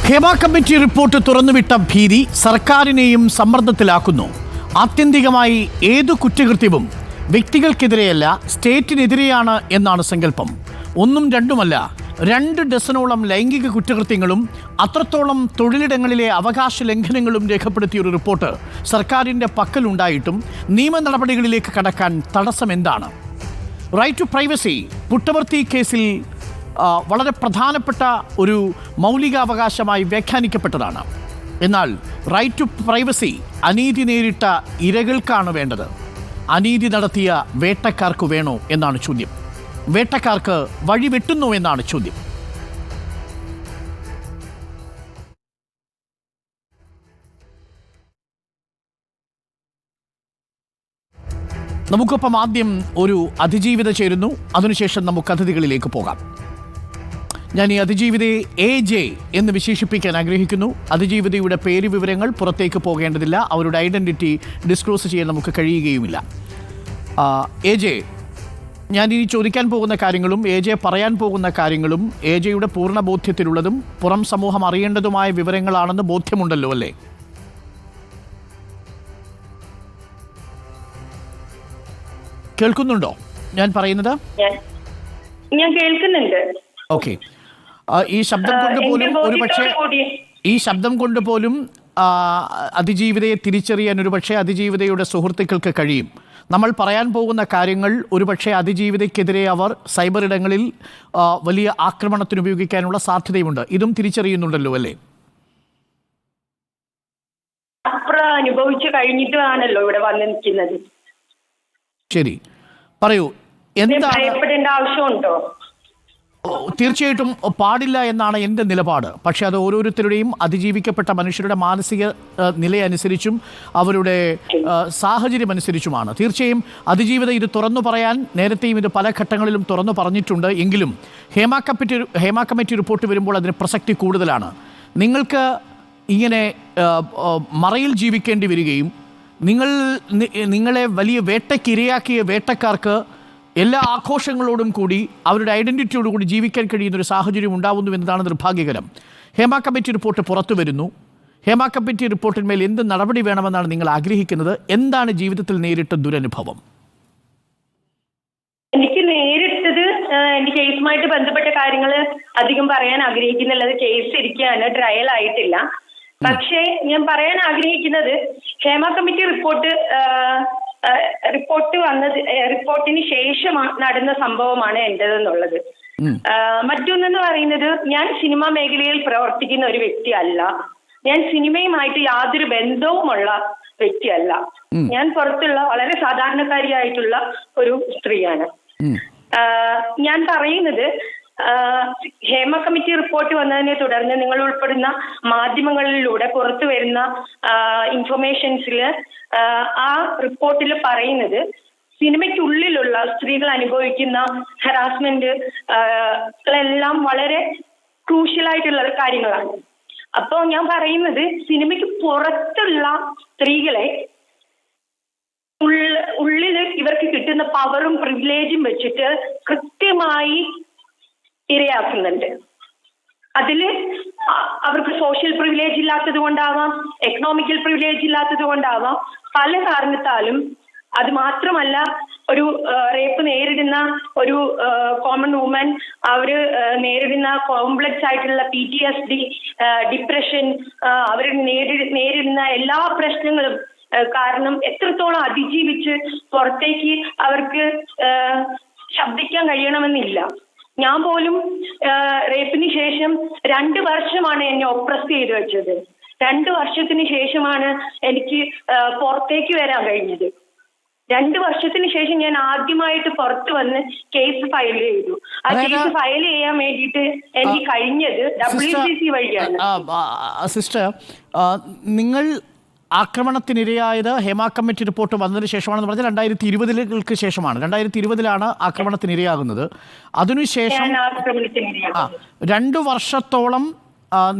Hema committee report തുറന്നുവിട്ട ഭീതി സർക്കാരിനെയും സമ്മർദ്ദത്തിലാക്കുന്നു. ആത്യന്തികമായി ഏതു കുറ്റകൃത്യവും വ്യക്തികൾക്കെതിരെയല്ല, സ്റ്റേറ്റിനെതിരെയാണ് എന്നാണ് സങ്കല്പം. ഒന്നും രണ്ടുമല്ല, 2 ഡസനോളം ലൈംഗിക കുറ്റകൃത്യങ്ങളും അത്രത്തോളം തൊഴിലിടങ്ങളിലെ അവകാശ ലംഘനങ്ങളും രേഖപ്പെടുത്തിയ ഒരു റിപ്പോർട്ട് സർക്കാരിൻ്റെ പക്കലുണ്ടായിട്ടും നിയമ നടപടികളിലേക്ക് കടക്കാൻ തടസ്സമെന്താണ്? റൈറ്റ് ടു പ്രൈവസി പുട്ടപർത്തി കേസിൽ വളരെ പ്രധാനപ്പെട്ട ഒരു മൗലികാവകാശമായി വ്യാഖ്യാനിക്കപ്പെട്ടതാണ്. എന്നാൽ റൈറ്റ് ടു പ്രൈവസി അനീതി നേരിട്ട ഇരകൾക്കാണ് വേണ്ടത്. അനീതി നടത്തിയ വേട്ടക്കാർക്ക് വേണോ എന്നാണ് ചോദ്യം. വേട്ടക്കാർക്ക് വഴിവെട്ടുന്നു എന്നാണ് ചോദ്യം. നമുക്കൊപ്പം ആദ്യം ഒരു അതിജീവിത ചേരുന്നു. അതിനുശേഷം നമുക്ക് അതിഥികളിലേക്ക് പോകാം. ഞാൻ ഈ അതിജീവിതയെ AJ എന്ന് വിശേഷിപ്പിക്കാൻ ആഗ്രഹിക്കുന്നു. അതിജീവിതയുടെ പേര് വിവരങ്ങൾ പുറത്തേക്ക് പോകേണ്ടതില്ല. അവരുടെ ഐഡൻറ്റിറ്റി ഡിസ്ക്ലോസ് ചെയ്യാൻ നമുക്ക് കഴിയുകയുമില്ല. AJ, ഞാനിനി ചോദിക്കാൻ പോകുന്ന കാര്യങ്ങളും AJ പറയാൻ പോകുന്ന കാര്യങ്ങളും AJയുടെ പൂർണ്ണ ബോധ്യത്തിലുള്ളതും പുറം സമൂഹം അറിയേണ്ടതുമായ വിവരങ്ങളാണെന്ന് ബോധ്യമുണ്ടല്ലോ അല്ലേ? കേൾക്കുന്നുണ്ടോ ഞാൻ പറയുന്നത്? ഞാൻ കേൾക്കുന്നുണ്ട്. ഓക്കെ. ഈ ശബ്ദം കൊണ്ട് പോലും അതിജീവിതയെ തിരിച്ചറിയാൻ ഒരുപക്ഷെ അതിജീവിതയുടെ സുഹൃത്തുക്കൾക്ക് കഴിയും. നമ്മൾ പറയാൻ പോകുന്ന കാര്യങ്ങൾ ഒരുപക്ഷെ അതിജീവിതയ്ക്കെതിരെ അവർ സൈബർ ഇടങ്ങളിൽ വലിയ ആക്രമണത്തിന് ഉപയോഗിക്കാനുള്ള സാധ്യതയുണ്ട്. ഇതും തിരിച്ചറിയുന്നുണ്ടല്ലോ അല്ലേ? അനുഭവിച്ചു കഴിഞ്ഞിട്ടാണല്ലോ ഇവിടെ വന്ന് നിൽക്കുന്നത്. ശരി, പറയൂ, എന്താണ് ആവശ്യമുണ്ടോ? തീർച്ചയായിട്ടും പാടില്ല എന്നാണ് എൻ്റെ നിലപാട്. പക്ഷേ അത് ഓരോരുത്തരുടെയും അതിജീവിക്കപ്പെട്ട മനുഷ്യരുടെ മാനസിക നിലയനുസരിച്ചും അവരുടെ സാഹചര്യം അനുസരിച്ചുമാണ്. തീർച്ചയായും അതിജീവിത ഇത് തുറന്നു പറയാൻ നേരത്തെയും ഇത് പല ഘട്ടങ്ങളിലും തുറന്നു പറഞ്ഞിട്ടുണ്ട്. എങ്കിലും ഹേമ കമ്മിറ്റി റിപ്പോർട്ട് വരുമ്പോൾ അതിന് പ്രസക്തി കൂടുതലാണ്. നിങ്ങൾക്ക് ഇങ്ങനെ മറയിൽ ജീവിക്കേണ്ടി വരികയും നിങ്ങളെ വലിയ വേട്ടയ്ക്കിരയാക്കിയ വേട്ടക്കാർക്ക് എല്ലാ ആഘോഷങ്ങളോടും കൂടി അവരുടെ ഐഡൻറ്റിറ്റിയോടുകൂടി ജീവിക്കാൻ കഴിയുന്നൊരു സാഹചര്യം ഉണ്ടാവുന്നു എന്നതാണ് നിർഭാഗ്യകരം. ഹേമ കമ്മിറ്റി റിപ്പോർട്ട് പുറത്തു വരുന്നു. ഹേമ കമ്മിറ്റി റിപ്പോർട്ടിന്മേൽ എന്ത് നടപടി വേണമെന്നാണ് നിങ്ങൾ ആഗ്രഹിക്കുന്നത്? എന്താണ് ജീവിതത്തിൽ നേരിട്ട ദുരനുഭവം? എനിക്ക് നേരിട്ടത് എൻ്റെ കേസുമായിട്ട് ബന്ധപ്പെട്ട കാര്യങ്ങൾ അധികം പറയാൻ ആഗ്രഹിക്കുന്നില്ല. അത് കേസ് ഇരിക്കുകയാണ്, ട്രയൽ ആയിട്ടില്ല. പക്ഷേ ഞാൻ പറയാൻ ആഗ്രഹിക്കുന്നത് ഹേമ കമ്മിറ്റി റിപ്പോർട്ടിന് ശേഷം നടന്ന സംഭവമാണ് എൻ്റെതെന്നുള്ളത്. മറ്റൊന്നെന്ന് പറയുന്നത്, ഞാൻ സിനിമാ മേഖലയിൽ പ്രവർത്തിക്കുന്ന ഒരു വ്യക്തിയല്ല. ഞാൻ സിനിമയുമായിട്ട് യാതൊരു ബന്ധവുമുള്ള വ്യക്തിയല്ല. ഞാൻ പുറത്തുള്ള വളരെ സാധാരണക്കാരിയായിട്ടുള്ള ഒരു സ്ത്രീയാണ്. ഞാൻ പറയുന്നത്, ഹേമ കമ്മിറ്റി റിപ്പോർട്ട് വന്നതിനെ തുടർന്ന് നിങ്ങൾ ഉൾപ്പെടുന്ന മാധ്യമങ്ങളിലൂടെ പുറത്തു വരുന്ന ഇൻഫർമേഷൻസിൽ ആ റിപ്പോർട്ടിൽ പറയുന്നത് സിനിമയ്ക്കുള്ളിലുള്ള സ്ത്രീകൾ അനുഭവിക്കുന്ന ഹറാസ്മെന്റ് എല്ലാം വളരെ ക്രൂഷ്യലായിട്ടുള്ള കാര്യങ്ങളാണ്. അപ്പോൾ ഞാൻ പറയുന്നത്, സിനിമയ്ക്ക് പുറത്തുള്ള സ്ത്രീകളെ ഉള്ളിൽ ഇവർക്ക് കിട്ടുന്ന പവറും പ്രിവിലേജും വെച്ചിട്ട് കൃത്യമായി ഇരയാക്കുന്നുണ്ട്. അതിൽ അവർക്ക് സോഷ്യൽ പ്രിവിലേജ് ഇല്ലാത്തത് കൊണ്ടാവാം, എക്കണോമിക്കൽ പ്രിവിലേജ് ഇല്ലാത്തത് കൊണ്ടാവാം, പല കാരണത്താലും. അത് മാത്രമല്ല, ഒരു റേപ്പ് നേരിടുന്ന ഒരു കോമൺ വുമൻ അവർ നേരിടുന്ന കോംപ്ലക്സ് ആയിട്ടുള്ള PTSD, ഡിപ്രഷൻ, അവർ നേരിടുന്ന എല്ലാ പ്രശ്നങ്ങളും കാരണം എത്രത്തോളം അതിജീവിച്ച് പുറത്തേക്ക് അവർക്ക് ശബ്ദിക്കാൻ കഴിയണമെന്നില്ല. ഞാൻ പോലും റേപ്പിന് ശേഷം 2 വർഷമാണ് എന്നെ ഒപ്രസ് ചെയ്ത് വെച്ചത്. 2 വർഷത്തിന് ശേഷമാണ് എനിക്ക് പുറത്തേക്ക് വരാൻ കഴിഞ്ഞത്. 2 വർഷത്തിന് ശേഷം ഞാൻ ആദ്യമായിട്ട് പുറത്ത് വന്ന് കേസ് ഫയൽ ചെയ്തു. ആ കേസ് ഫയൽ ചെയ്യാൻ വേണ്ടിയിട്ട് എനിക്ക് കഴിഞ്ഞത് WCC വഴിയാണ്. സിസ്റ്റർ, നിങ്ങൾ ആക്രമണത്തിനിരയായത് ഹേമ കമ്മിറ്റി റിപ്പോർട്ട് വന്നതിന് ശേഷമാണെന്ന് പറഞ്ഞാൽ 2020 ശേഷമാണ്. 2020 ആക്രമണത്തിനിരയാകുന്നത്. അതിനുശേഷം 2 വർഷത്തോളം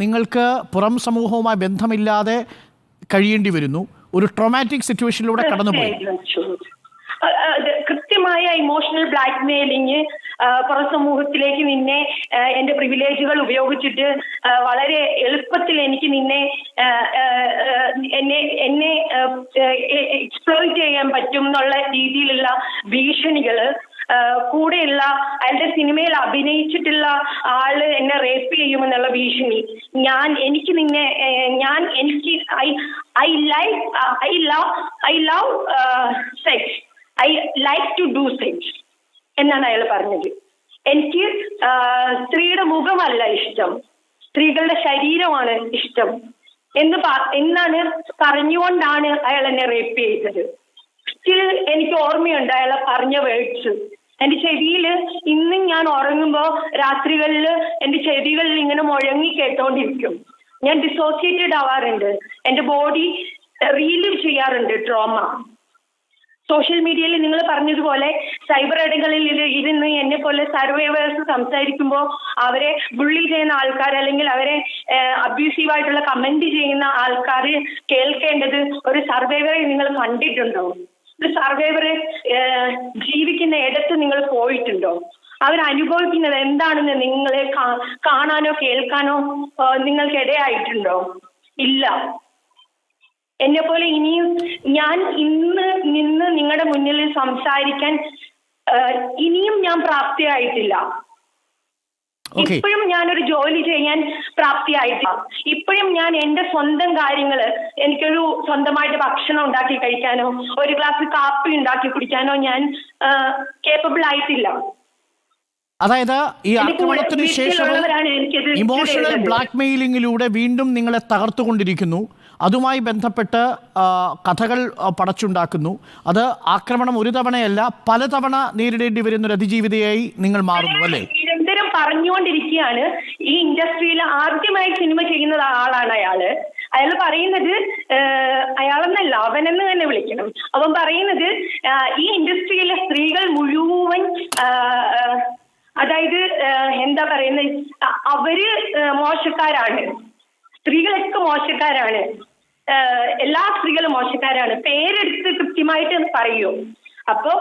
നിങ്ങൾക്ക് പുറം സമൂഹവുമായി ബന്ധമില്ലാതെ കഴിയേണ്ടി വരുന്നു. ഒരു ട്രോമാറ്റിക് സിറ്റുവേഷനിലൂടെ കടന്നുപോയി. കൃത്യമായ ഇമോഷണൽ ബ്ലാക്ക് മെയിലിങ്, പുറം സമൂഹത്തിലേക്ക് നിന്നെ എന്റെ പ്രിവിലേജുകൾ ഉപയോഗിച്ചിട്ട് വളരെ എളുപ്പത്തിൽ എനിക്ക് നിന്നെ എന്നെ എക്സ്പ്ലോയിറ്റ് ചെയ്യാൻ പറ്റും എന്നുള്ള രീതിയിലുള്ള ഭീഷണികള്, കൂടെയുള്ള അയാളുടെ സിനിമയിൽ അഭിനയിച്ചിട്ടുള്ള ആള് എന്നെ റേപ്പ് ചെയ്യുമെന്നുള്ള ഭീഷണി, എനിക്ക് നിന്നെ I love sex, I like to do sex എന്നാണ് അയാൾ പറഞ്ഞത്. എനിക്ക് സ്ത്രീയുടെ മുഖമല്ല ഇഷ്ടം, സ്ത്രീകളുടെ ശരീരമാണ് ഇഷ്ടം എന്നാണ് പറഞ്ഞുകൊണ്ടാണ് അയാൾ എന്നെ റേപ്പ് ചെയ്തത്. സ്റ്റിൽ എനിക്ക് ഓർമ്മയുണ്ട് അയാൾ പറഞ്ഞ വേർഡ്സ്. എന്റെ ചെവിയിൽ ഇന്നും ഞാൻ ഉറങ്ങുമ്പോ രാത്രികളിൽ എന്റെ ചെവികളിൽ ഇങ്ങനെ മുഴങ്ങി കേട്ടോണ്ടിരിക്കും. ഞാൻ ഡിസോസിയേറ്റഡ് ആവാറുണ്ട്, എന്റെ ബോഡി റീലിവ് ചെയ്യാറുണ്ട് ട്രോമ. സോഷ്യൽ മീഡിയയിൽ നിങ്ങൾ പറഞ്ഞതുപോലെ സൈബർ ഇടങ്ങളിൽ ഇരുന്ന് എന്നെ പോലെ സർവൈവേഴ്സ് സംസാരിക്കുമ്പോൾ അവരെ ബുള്ളി ചെയ്യുന്ന ആൾക്കാർ അല്ലെങ്കിൽ അവരെ അബ്യൂസീവായിട്ടുള്ള കമന്റ് ചെയ്യുന്ന ആൾക്കാർ കേൾക്കേണ്ടത്, ഒരു സർവൈവറെ നിങ്ങൾ കണ്ടിട്ടുണ്ടോ? ഒരു സർവൈവറെ ജീവിക്കുന്ന ഇടത്ത് നിങ്ങൾ പോയിട്ടുണ്ടോ? അവരനുഭവിക്കുന്നത് എന്താണെന്ന് നിങ്ങളെ കാണാനോ കേൾക്കാനോ നിങ്ങൾക്കിടയായിട്ടുണ്ടോ? ഇല്ല. എന്നെ പോലെ ഞാൻ ഇന്ന് നിന്ന് നിങ്ങളുടെ മുന്നിൽ സംസാരിക്കാൻ ഇനിയും ഞാൻ പ്രാപ്തിയായിട്ടില്ല. ഇപ്പോഴും ഞാനൊരു ജോലി ചെയ്യാൻ പ്രാപ്തിയായിട്ടില്ല. ഇപ്പോഴും ഞാൻ എന്റെ സ്വന്തം കാര്യങ്ങള്, എനിക്കൊരു സ്വന്തമായിട്ട് ഭക്ഷണം ഉണ്ടാക്കി കഴിക്കാനോ ഒരു ഗ്ലാസ് കാപ്പി ഉണ്ടാക്കി കുടിക്കാനോ ഞാൻ കേപ്പബിൾ ആയിട്ടില്ല. അതായത് ഈ ആക്രമണത്തിന് ശേഷവും ഇമോഷണൽ ബ്ലാക്ക്മെയിലിംഗിലൂടെ വീണ്ടും നിങ്ങളെ തകർത്തുകൊണ്ടിരിക്കുന്നു. അതുമായി ബന്ധപ്പെട്ട് കഥകൾ പടച്ചുണ്ടാക്കുന്നു. അത് ആക്രമണം ഒരു തവണയല്ല പലതവണ നേരിടേണ്ടി വരുന്ന ഒരു അതിജീവിതയായി നിങ്ങൾ മാറുന്നു അല്ലേ? നിരന്തരം പറഞ്ഞുകൊണ്ടിരിക്കുകയാണ്. ഈ ഇൻഡസ്ട്രിയിൽ ആദ്യമായി സിനിമ ചെയ്യുന്ന ആളാണ് അയാള്. അയാൾ പറയുന്നത്, അയാളെന്നല്ല അവനെന്ന് തന്നെ വിളിക്കണം, അവൻ പറയുന്നത് ഈ ഇൻഡസ്ട്രിയിലെ സ്ത്രീകൾ മുഴുവൻ അതായത് എന്താ പറയുന്നത്, അവര് മോശക്കാരാണ്, സ്ത്രീകളൊക്കെ മോശക്കാരാണ്, എല്ലാ സ്ത്രീകളും മോശക്കാരാണ്, പേരെടുത്ത് കൃത്യമായിട്ട് പറയൂ. അപ്പോ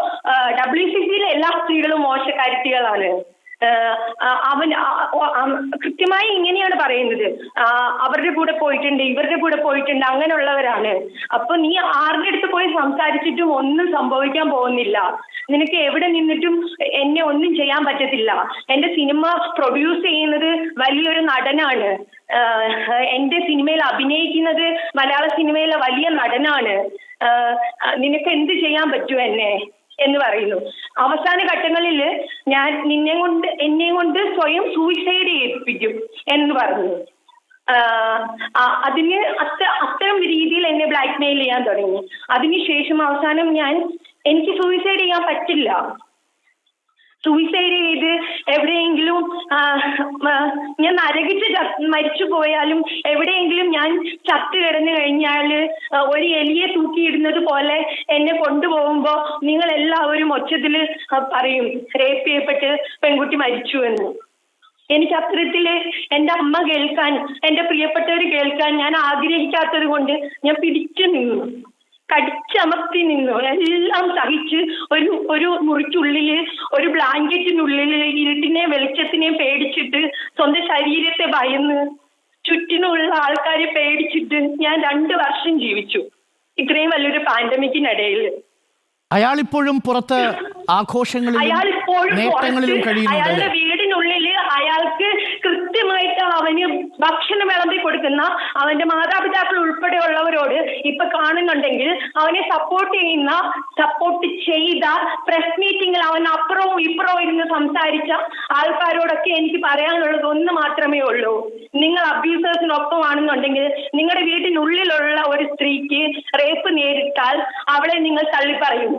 WCCയിലെ എല്ലാ സ്ത്രീകളും മോശക്കാരികളാണ്. അവൻ കൃത്യമായി ഇങ്ങനെയാണ് പറയുന്നത്, അവരുടെ കൂടെ പോയിട്ടുണ്ട്, ഇവരുടെ കൂടെ പോയിട്ടുണ്ട്, അങ്ങനെയുള്ളവരാണ്. അപ്പൊ നീ ആരുടെ അടുത്ത് പോയി സംസാരിച്ചിട്ടും ഒന്നും സംഭവിക്കാൻ പോകുന്നില്ല. നിനക്ക് എവിടെ നിന്നിട്ടും എന്നെ ഒന്നും ചെയ്യാൻ പറ്റത്തില്ല. എന്റെ സിനിമ പ്രൊഡ്യൂസ് ചെയ്യുന്നത് വലിയൊരു നടനാണ്, എന്റെ സിനിമയിൽ അഭിനയിക്കുന്നത് മലയാള സിനിമയിലെ വലിയ നടനാണ്, നിനക്ക് എന്ത് ചെയ്യാൻ പറ്റും എന്നെ എന്ന് പറയുന്നു. അവസാന ഘട്ടങ്ങളിൽ ഞാൻ എന്നെ കൊണ്ട് സ്വയം സൂയിസൈഡ് ചെയ്യിപ്പിക്കും എന്ന് പറഞ്ഞു. അതിന് അത്തരം രീതിയിൽ എന്നെ ബ്ലാക്ക്മെയിൽ ചെയ്യാൻ തുടങ്ങി. അതിനുശേഷം അവസാനം എനിക്ക് സൂയിസൈഡ് ചെയ്യാൻ പറ്റില്ല. സൂയിസൈഡ് ചെയ്ത് എവിടെയെങ്കിലും ഞാൻ നരകിച്ച് മരിച്ചു പോയാലും എവിടെയെങ്കിലും ഞാൻ ചത്ത് കിടന്നു കഴിഞ്ഞാൽ ഒരു എലിയെ തൂക്കിയിടുന്നത് പോലെ എന്നെ കൊണ്ടുപോകുമ്പോ നിങ്ങൾ എല്ലാവരും ഒച്ചത്തില് പറയും റേപ്പ് ചെയ്യപ്പെട്ട് പെൺകുട്ടി മരിച്ചു എന്ന്. എനിക്ക് അത്തരത്തില് എന്റെ അമ്മ കേൾക്കാൻ, എന്റെ പ്രിയപ്പെട്ടവർ കേൾക്കാൻ ഞാൻ ആഗ്രഹിക്കാത്തത് കൊണ്ട് ഞാൻ പിടിച്ചു നിന്നു, കടിച്ചമർത്തി നിന്നു, എല്ലാം സഹിച്ച് ഒരു മുറിക്കുള്ളില് ഒരു ബ്ലാങ്കറ്റിനുള്ളിൽ ഇരുട്ടിനെ വെളിച്ചത്തിനെ പേടിച്ചിട്ട് സ്വന്തം ശരീരത്തെ ഭയന്ന് ചുറ്റിനുള്ള ആൾക്കാരെ പേടിച്ചിട്ട് ഞാൻ 2 വർഷം ജീവിച്ചു ഇത്രയും വലിയൊരു പാൻഡമിക്കിനിടയിൽ. അയാളിപ്പോഴും പുറത്ത് ആഘോഷങ്ങളിലും നേട്ടങ്ങളിലും കഴിയുന്നു. അയാളുടെ വീടിനുള്ളിൽ അയാൾക്ക് കൃത്യമായിട്ട് അവന് ഭക്ഷണം വിളമ്പി കൊടുക്കുന്ന അവന്റെ മാതാപിതാക്കൾ ഉൾപ്പെടെയുള്ളവരോട് ഇപ്പൊ കാണുന്നുണ്ടെങ്കിൽ അവനെ സപ്പോർട്ട് ചെയ്ത പ്രസ് മീറ്റിംഗിൽ അവൻ അപ്പുറവും ഇപ്പുറവും ഇരുന്ന് സംസാരിച്ച ആൾക്കാരോടൊക്കെ എനിക്ക് പറയാനുള്ളത് ഒന്ന് മാത്രമേ ഉള്ളൂ. നിങ്ങൾ അബ്യൂസേഴ്സിനൊപ്പമാണെന്നുണ്ടെങ്കിൽ നിങ്ങളുടെ വീട്ടിനുള്ളിലുള്ള ഒരു സ്ത്രീക്ക് റേപ്പ് നേരിട്ടാൽ അവളെ നിങ്ങൾ തള്ളിപ്പറയും.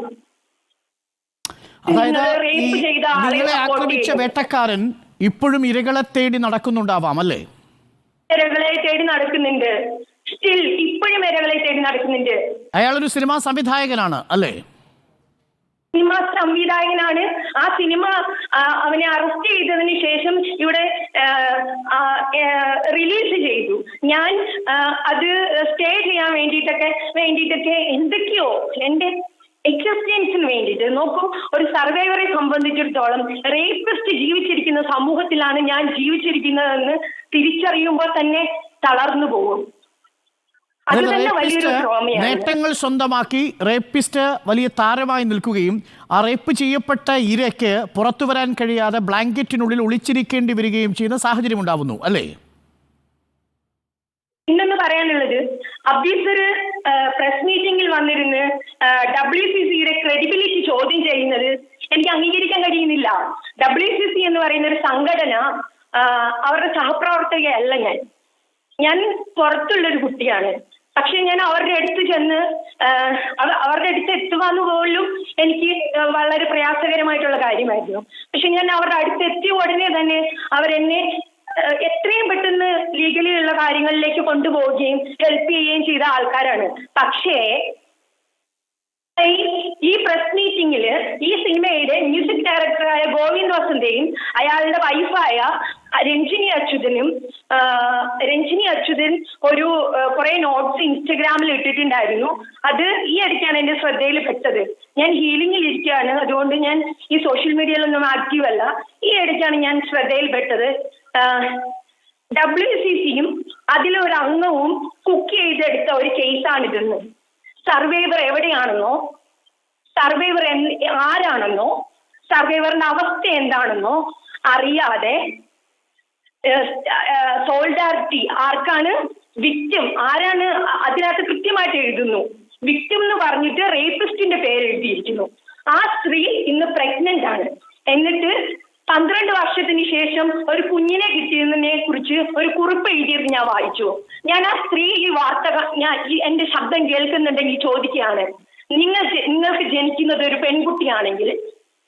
അതായത് നിങ്ങളെ ആക്രമിച്ച വേട്ടക്കാരൻ ഇപ്പോഴും ഇരകളെ തേടി നടക്കുന്നുണ്ടാവാം അല്ലേ? ഇരകളെ തേടി നടക്കുന്നുണ്ട്, സ്റ്റിൽ ഇപ്പോഴും ഇരകളെ തേടി നടക്കുന്നുണ്ട്. അയാളൊരു സിനിമാ സംവിധായകനാണ് അല്ലേ? സിനിമ സംവിധായകനാണ്. ആ സിനിമ അവനെ അറസ്റ്റ് ചെയ്തതിന് ശേഷം ഇവിടെ റിലീസ് ചെയ്തു. ഞാൻ അത് സ്റ്റേ ചെയ്യാൻ വേണ്ടിയിട്ടൊക്കെ എന്തൊക്കെയോ എന്റെ എക്സിസ്റ്റൻസിന് വേണ്ടിയിട്ട് നോക്കൂ. ഒരു സർവൈവറെ സംബന്ധിച്ചിടത്തോളം റേപ്പിസ്റ്റ് ജീവിച്ചിരിക്കുന്ന സമൂഹത്തിലാണ് ഞാൻ ജീവിച്ചിരിക്കുന്നതെന്ന് തിരിച്ചറിയുമ്പോൾ തന്നെ തളർന്നു പോകും. അത് തന്നെ വലിയൊരു ട്രോമയാണ്. നേട്ടങ്ങൾ സ്വന്തമാക്കി റേപ്പിസ്റ്റ് വലിയ താരമായി നിൽക്കുകയും ആ റേപ്പ് ചെയ്യപ്പെട്ട ഇരയ്ക്ക് പുറത്തു വരാൻ കഴിയാതെ ബ്ലാങ്കറ്റിനുള്ളിൽ ഒളിച്ചിരിക്കേണ്ടി വരികയും ചെയ്യുന്ന സാഹചര്യം ഉണ്ടാവുന്നു അല്ലേ? ഇന്നെന്ന് പറയാനുള്ളത്, അബ്ദീസർ പ്രസ് മീറ്റിംഗിൽ വന്നിരുന്ന് WCCയുടെ ക്രെഡിബിലിറ്റി ചോദ്യം ചെയ്യുന്നത് എനിക്ക് അംഗീകരിക്കാൻ കഴിയുന്നില്ല. WCC എന്ന് പറയുന്ന ഒരു സംഘടന, അവരുടെ സഹപ്രവർത്തകയല്ല ഞാൻ പുറത്തുള്ളൊരു കുട്ടിയാണ്. പക്ഷെ ഞാൻ അവരുടെ അടുത്ത് ചെന്ന് അവരുടെ അടുത്ത് എത്തുവാന്ന് പോലും എനിക്ക് വളരെ പ്രയാസകരമായിട്ടുള്ള കാര്യമായിരുന്നു. പക്ഷെ ഞാൻ അവരുടെ അടുത്ത് എത്തിയ ഉടനെ തന്നെ അവരെന്നെ എത്രയും പെട്ടെന്ന് ലീഗലി ഉള്ള കാര്യങ്ങളിലേക്ക് കൊണ്ടുപോവുകയും ഹെൽപ്പ് ചെയ്യുകയും ചെയ്ത ആൾക്കാരാണ്. പക്ഷേ ഈ പ്രസ് മീറ്റിംഗില് ഈ സിനിമയുടെ മ്യൂസിക് ഡയറക്ടറായ ഗോവിന്ദ് വസന്തയും അയാളുടെ വൈഫായ രഞ്ജിനി അച്യുതൻ ഒരു കുറെ നോട്ട്സ് ഇൻസ്റ്റഗ്രാമിൽ ഇട്ടിട്ടുണ്ടായിരുന്നു. അത് ഈ ഇടയ്ക്കാണ് എന്റെ ശ്രദ്ധയിൽ പെട്ടത്. ഞാൻ ഹീലിംഗിൽ ഇരിക്കുകയാണ്, അതുകൊണ്ട് ഞാൻ ഈ സോഷ്യൽ മീഡിയയിലൊന്നും ആക്റ്റീവ് അല്ല. ഈ ഇടയ്ക്കാണ് ഞാൻ ശ്രദ്ധയിൽ പെട്ടത്. WCCയും അതിലൊരു അംഗവും കുക്ക് ചെയ്തെടുത്ത ഒരു കേസാണിതെന്ന്. സർവൈവർ എവിടെയാണെന്നോ, സർവൈവർ ആരാണെന്നോ, സർവൈവറിന്റെ അവസ്ഥ എന്താണെന്നോ അറിയാതെ സോൾഡാരിറ്റി ആർക്കാണ്, വിക്ടിം ആരാണ്, അതിനകത്ത് കൃത്യമായിട്ട് എഴുതുന്നു. വിക്ടിം എന്ന് പറഞ്ഞിട്ട് റേപ്പിസ്റ്റിന്റെ പേര് എഴുതിയിരിക്കുന്നു. ആ സ്ത്രീ ഇന്ന് പ്രഗ്നന്റ് ആണ്. എന്നിട്ട് 12 വർഷത്തിന് ശേഷം ഒരു കുഞ്ഞിനെ കിട്ടിയതിനെ കുറിച്ച് ഒരു കുറിപ്പ് എഴുതിയത് ഞാൻ വായിച്ചു. ഞാൻ ആ സ്ത്രീ ഈ വാർത്ത എന്റെ ശബ്ദം കേൾക്കുന്നുണ്ടെങ്കിൽ ചോദിക്കുകയാണ്, നിങ്ങൾക്ക് ജനിക്കുന്നത് ഒരു പെൺകുട്ടിയാണെങ്കിൽ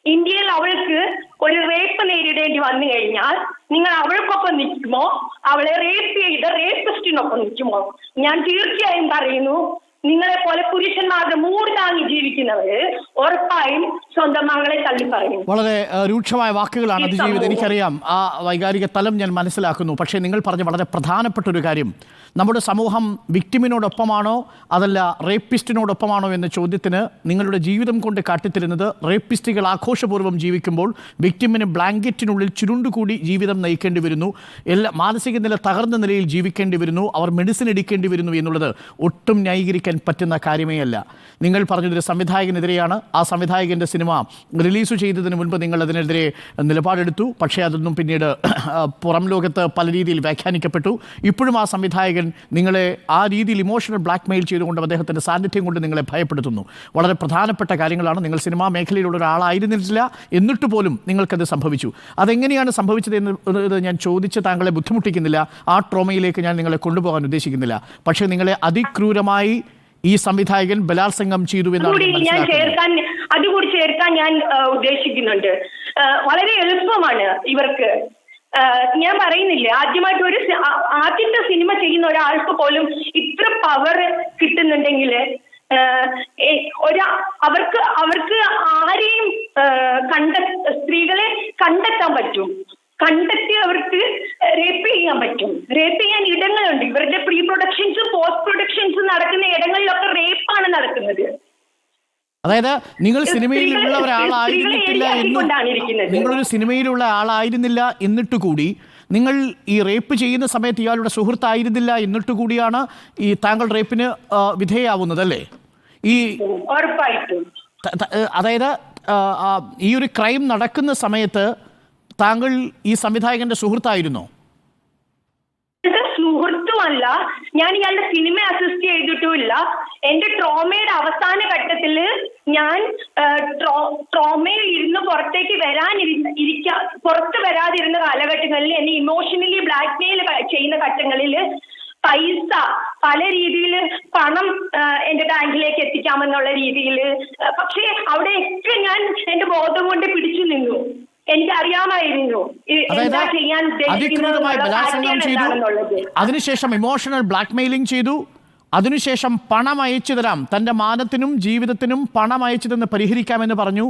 ഇന്ത്യയിൽ അവൾക്ക് ഒരു റേപ്പ് നേരിടേണ്ടി വന്നു കഴിഞ്ഞാൽ നിങ്ങൾ അവൾക്കൊപ്പം നിൽക്കുമോ, അവളെ റേപ്പ് ചെയ്ത റേപ്പിസ്റ്റിനൊപ്പം നിൽക്കുമോ? ഞാൻ തീർച്ചയായും പറയുന്നു, നിങ്ങളെ പോലെ പുരുഷന്മാരുടെ മൂട് താങ്ങി ജീവിക്കുന്നവര് ഉറപ്പായും സ്വന്തം മകളെ തള്ളി പറയും. വളരെ രൂക്ഷമായ വാക്കുകളാണ് അതിജീവിതം. എനിക്കറിയാം, ആ വൈകാരിക തലം ഞാൻ മനസ്സിലാക്കുന്നു. പക്ഷേ നിങ്ങൾ പറഞ്ഞ വളരെ പ്രധാനപ്പെട്ട ഒരു കാര്യം, നമ്മുടെ സമൂഹം വിക്ടിമിനോടൊപ്പമാണോ അതല്ല റേപ്പിസ്റ്റിനോടൊപ്പമാണോ എന്ന ചോദ്യത്തിന് നിങ്ങളുടെ ജീവിതം കൊണ്ട് കാട്ടിത്തരുന്നത്, റേപ്പിസ്റ്റുകൾ ആഘോഷപൂർവ്വം ജീവിക്കുമ്പോൾ വിക്ടിമിന് ബ്ലാങ്കറ്റിനുള്ളിൽ ചുരുണ്ടുകൂടി ജീവിതം നയിക്കേണ്ടി വരുന്നു, മാനസിക നില തകർന്ന നിലയിൽ ജീവിക്കേണ്ടി വരുന്നു, അവർ മെഡിസിൻ എടുക്കേണ്ടി വരുന്നു എന്നുള്ളത് ഒട്ടും ന്യായീകരിക്കാൻ പറ്റുന്ന കാര്യമേ അല്ല. നിങ്ങൾ പറഞ്ഞതൊരു സംവിധായകനെതിരെയാണ്. ആ സംവിധായകൻ്റെ സിനിമ റിലീസ് ചെയ്തതിന് മുൻപ് നിങ്ങൾ അതിനെതിരെ നിലപാടെടുത്തു. പക്ഷേ അതൊന്നും പിന്നീട് പുറം ലോകത്ത് പല രീതിയിൽ വ്യാഖ്യാനിക്കപ്പെട്ടു. ഇപ്പോഴും ആ സംവിധായകൻ നിങ്ങളെ ആ രീതിയിൽ ഇമോഷണൽ ബ്ലാക്ക്മെയിൽ ചെയ്തുകൊണ്ട് അദ്ദേഹത്തിൻ്റെ സാന്നിധ്യം കൊണ്ട് നിങ്ങളെ ഭയപ്പെടുത്തുന്നു. വളരെ പ്രധാനപ്പെട്ട കാര്യങ്ങളാണ്. നിങ്ങൾ സിനിമാ മേഖലയിലുള്ള ഒരാളായിരുന്നില്ല, എന്നിട്ട് പോലും നിങ്ങൾക്കത് സംഭവിച്ചു. അതെങ്ങനെയാണ് സംഭവിച്ചത് എന്ന് ഞാൻ ചോദിച്ച് താങ്കളെ ബുദ്ധിമുട്ടിക്കുന്നില്ല. ആ ട്രോമയിലേക്ക് ഞാൻ നിങ്ങളെ കൊണ്ടുപോകാൻ ഉദ്ദേശിക്കുന്നില്ല. പക്ഷേ നിങ്ങളെ അതിക്രൂരമായി ഈ സംവിധായകൻ ബലാത്സംഗം ചെയ്തു എന്നാണ് അതുകൂടി ചേർക്കാൻ ഞാൻ ഉദ്ദേശിക്കുന്നുണ്ട്. വളരെ എളുപ്പമാണ് ഇവർക്ക്. ഞാൻ പറയുന്നില്ല, ആദ്യത്തെ സിനിമ ചെയ്യുന്ന ഒരാൾക്ക് പോലും ഇത്ര പവർ കിട്ടുന്നുണ്ടെങ്കിൽ അവർക്ക് ആരെയും സ്ത്രീകളെ കണ്ടെത്താൻ പറ്റും, കണ്ടെത്തി അവർക്ക് റേപ്പ് ചെയ്യാൻ പറ്റും. റേപ്പ് ചെയ്യാൻ ഇടങ്ങളുണ്ട്. ഇവരുടെ പ്രീ പ്രൊഡക്ഷൻസും പോസ്റ്റ് പ്രൊഡക്ഷൻസും നടക്കുന്ന ഇടങ്ങളിലൊക്കെ റേപ്പാണ് നടക്കുന്നത്. അതായത് നിങ്ങൾ സിനിമയിലുള്ള ഒരാളായിരുന്നില്ല നിങ്ങളൊരു സിനിമയിലുള്ള ആളായിരുന്നില്ല എന്നിട്ട് കൂടി നിങ്ങൾ ഈ റേപ്പ് ചെയ്യുന്ന സമയത്ത് ഇയാളുടെ സുഹൃത്തായിരുന്നില്ല എന്നിട്ട് കൂടിയാണ് ഈ താങ്കൾ റേപ്പിന് വിധേയാവുന്നത് അല്ലേ? ഈ അതായത് ഈ ഒരു ക്രൈം നടക്കുന്ന സമയത്ത് താങ്കൾ ഈ സംവിധായകന്റെ സുഹൃത്തായിരുന്നോ? സുഹൃത്തുമല്ല, ഞാൻ ഇയാളുടെ സിനിമ അസിസ്റ്റ് ചെയ്തിട്ടുമില്ല. എന്റെ ട്രോമയുടെ അവസാന ഘട്ടത്തിൽ ഞാൻ ട്രോമയിൽ ഇരുന്ന് പുറത്ത് വരാതിരുന്ന കാലഘട്ടങ്ങളിൽ എന്നെ ഇമോഷണലി ബ്ലാക്ക്മെയിൽ ചെയ്യുന്ന ഘട്ടങ്ങളിൽ പൈസ പല രീതിയിൽ പണം എന്റെ ബാങ്കിലേക്ക് എത്തിക്കാമെന്നുള്ള രീതിയിൽ, പക്ഷേ അവിടെയൊക്കെ ഞാൻ എന്റെ ബോധം കൊണ്ട് പിടിച്ചു നിന്നു. എനിക്കറിയാമായിരുന്നു എന്താ ചെയ്യാൻ ഉദ്ദേശിക്കുന്നത്. അതിനുശേഷം ഇമോഷണൽ ബ്ലാക്ക്മെയിലിംഗ് ചെയ്തു. അതിനുശേഷം പണം അയച്ചു തരാം, തൻ്റെ മാനത്തിനും ജീവിതത്തിനും പണം അയച്ചതെന്ന് പരിഹരിക്കാമെന്ന് പറഞ്ഞു.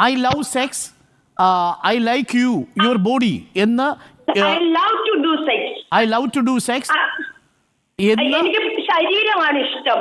I love sex, I like you, your body എന്ന് I love to do sex എനിക്ക് ശരീരമാണ് ഇഷ്ടം.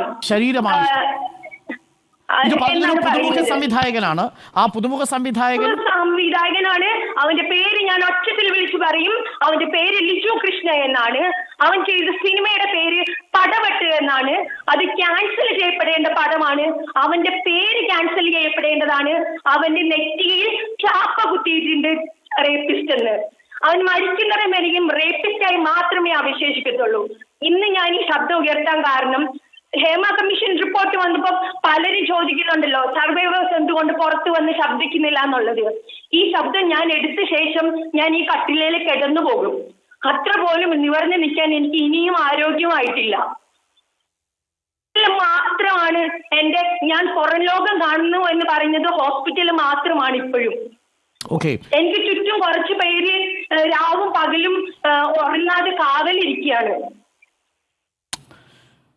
ഇത് പറഞ്ഞൊരു എന്നാണ് പുതുമുഖ പറയുന്നത്. സംവിധായകനാണ്. ആ പുതുമുഖ സംവിധായകനാണ്. അവന്റെ പേര് ഞാൻ ഒച്ചത്തിൽ വിളിച്ചു പറയും. അവന്റെ പേര് ലിജു കൃഷ്ണ എന്നാണ്. അവൻ ചെയ്ത സിനിമയുടെ പേര് പടവെട്ട് എന്നാണ്. അത് ക്യാൻസൽ ചെയ്യപ്പെടേണ്ട പടമാണ്. അവന്റെ പേര് ക്യാൻസൽ ചെയ്യപ്പെടേണ്ടതാണ്. അവന്റെ നെറ്റിയിൽ ചാപ്പ കുത്തിയിട്ടുണ്ട് റേപ്പിസ്റ്റ് എന്ന്. അവൻ മരിക്കുന്നവരെയും റേപ്പിസ്റ്റായി മാത്രമേ അവശേഷിക്കത്തുള്ളൂ. ഇന്ന് ഞാൻ ഈ ശബ്ദം ഉയർത്താൻ കാരണം ഹേമ കമ്മീഷൻ റിപ്പോർട്ട് വന്നപ്പോൾ പലരും ചോദിക്കുന്നുണ്ടല്ലോ സർവൈവേഴ്സ് എന്തുകൊണ്ട് പുറത്തു വന്ന് ശബ്ദിക്കുന്നില്ല എന്നുള്ളത്. ഈ ശബ്ദം ഞാൻ എടുത്ത ശേഷം ഞാൻ ഈ കട്ടിലയിൽ കിടന്നു പോകും. അത്ര പോലും നിവർന്നു നിൽക്കാൻ എനിക്ക് ഇനിയും ആരോഗ്യമായിട്ടില്ല. മാത്രമാണ് ഞാൻ പുറം ലോകം കാണുന്നു എന്ന് പറയുന്നത് ഹോസ്പിറ്റൽ മാത്രമാണ് ഇപ്പോഴും. എനിക്ക് ചുറ്റും കുറച്ച് പേര് രാവും പകലും ഉറങ്ങാതെ കാവലിരിക്കുകയാണ്.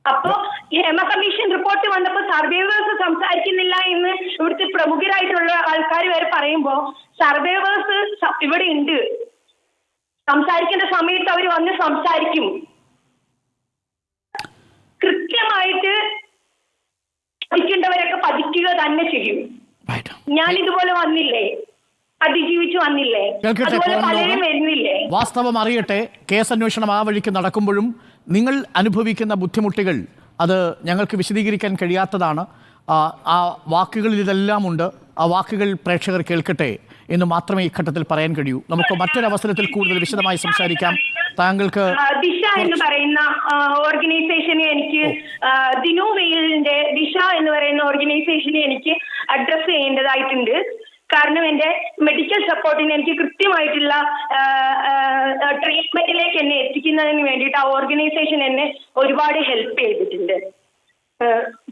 അപ്പോ ഹേമ കമ്മീഷൻ റിപ്പോർട്ട് വന്നപ്പോ സർവൈവേഴ്സ് സംസാരിക്കുന്നില്ല എന്ന് ഇവിടുത്തെ പ്രമുഖരായിട്ടുള്ള ആൾക്കാർ വരെ പറയുമ്പോ സർവൈവേഴ്സ് ഇവിടെ ഉണ്ട്. സംസാരിക്കേണ്ട സമയത്ത് അവർ വന്ന് സംസാരിക്കും. കൃത്യമായിട്ട് പഠിക്കേണ്ടവരൊക്കെ പഠിക്കുക തന്നെ ചെയ്യും. ഞാൻ ഇതുപോലെ വന്നില്ലേ, അതിജീവിച്ചു വന്നില്ലേ, അതുപോലെ പലരും വരുന്നില്ലേ. വാസ്തവം അറിയട്ടെ. കേസന്വേഷണം ആ വഴിക്ക് നടക്കുമ്പോഴും നിങ്ങൾ അനുഭവിക്കുന്ന ബുദ്ധിമുട്ടുകൾ അത് ഞങ്ങൾക്ക് വിശദീകരിക്കാൻ കഴിയാത്തതാണ്. ആ വാക്കുകളിൽ ഇതെല്ലാം ഉണ്ട്. ആ വാക്കുകൾ പ്രേക്ഷകർ കേൾക്കട്ടെ എന്ന് മാത്രമേ ഇഘട്ടത്തിൽ പറയാൻ കഴിയൂ. നമുക്ക് മറ്റൊരവസരത്തിൽ കൂടുതൽ വിശദമായി സംസാരിക്കാം. താങ്കൾക്ക് ദിശ എന്ന് പറയുന്ന ഓർഗനൈസേഷനെ എനിക്ക് ദിനു വെയിലിന്റെ ദിശ എന്ന് പറയുന്ന ഓർഗനൈസേഷനെ എനിക്ക് അഡ്രസ് ചെയ്യേണ്ടതായിട്ടുണ്ട്. കാരണം എന്റെ മെഡിക്കൽ സപ്പോർട്ടിന് എനിക്ക് കൃത്യമായിട്ടുള്ള ട്രീറ്റ്മെന്റിലേക്ക് എന്നെ എത്തിക്കുന്നതിന് വേണ്ടിയിട്ട് ആ ഓർഗനൈസേഷൻ എന്നെ ഒരുപാട് ഹെൽപ്പ് ചെയ്തിട്ടുണ്ട്.